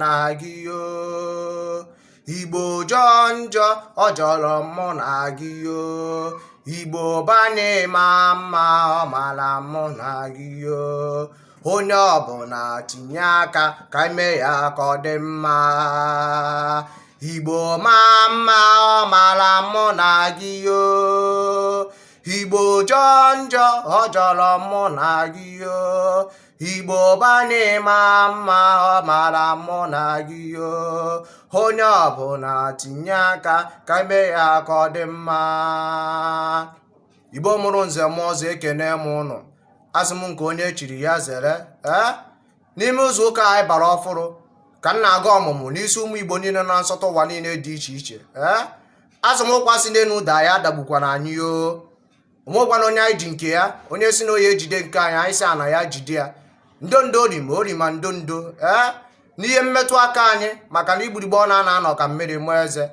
na gị yo. Igbo jọọ njọ ọ jọrọ mụ na gị yo. Igbo banye ma mma ọ mara mụ na gị yo. Onye ọbụla tinye aka ka ime ya ka ọ dị mma. Igbo ma mma ọ mara mụ na gị yo. Igbo jọọ njọ ọ jọrọ mụ na gị yo. Igbo banye ma mma ọ mara mụ na gị yo. Onye ọbụla tinye aka ka ime ya ka ọ dị mma. Igbo mụrụ nze m ọzọ ekene m ụnụ. Asị m nke onye chiri ya zere. N'ime ụzọ ụka anyị bara ọfụrụ ka m na-aga ọmụmụ n'isi ụmụ Igbo niile na nsọtụ ụwa niile dị iche iche. Asị m ụkwa si n'elu ụda ya dagbukwana anyị yo. Onwekwana onye anyị ji nke ya, onye si na onye ejide nke anyị si ana ya jide ya. Ndondo orima orima ndondo n'ihe mmetụ aka anyị maka na igburigbo ọ na-anọ ka mmiri mụọ eze.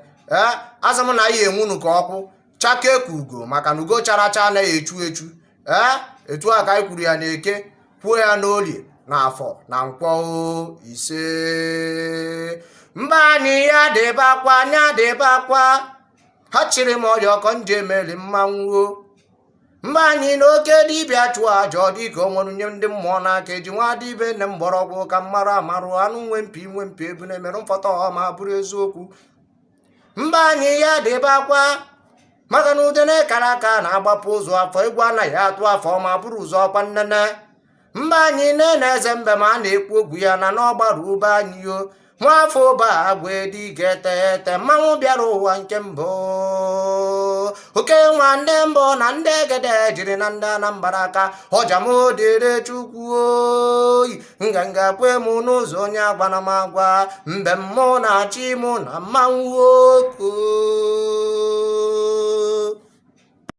Asị m na anyị enwunu ka ọkụ chakee ka ugo maka na ugo chara acha anaghị echu echu. Etu a ka anyị kwuru ya n'Eke, kwuo ya n'Orie, n'Afọ, na Nkwọ ise. Mba anyị ya dịbakwa anya dịbakwa, ha chịrị m ọrịa ọkọ nje emeli mmanwụ. Mba anyị n'oke dibịa chụọ aja ọ dị ka o nwere nye ndị mmụọ n'aka eji nwa dibịa nne mgbọrọgwụ ka mmarụ amarụ anụ nwe mpi ebu na-emerụ mfọta ọma bụrụ eziokwu. Mba anyị ya dịbakwa maka na udene kara aka na-agbapụ ụzọ afọ egwu anaghị atụ afọ ma bụrụ ụzọ ọkwa nnene. Mba anyị na eze mbe ma a na-ekwu ogwu ya na n'ọgbara ube anyị yo. Nwafọ ụba agwa edi ga-ete ete mmanwụ bịara ụwa nke mbụ. Oke nwa ndị mbụ na ndị egede jiri na ndị Anambra aka ọja m dịrị Chukwu oyi nganga kwe m n'ụzọ onye agwana m agwa mbe mmụọ na-achị mụ na mmanwụ oko.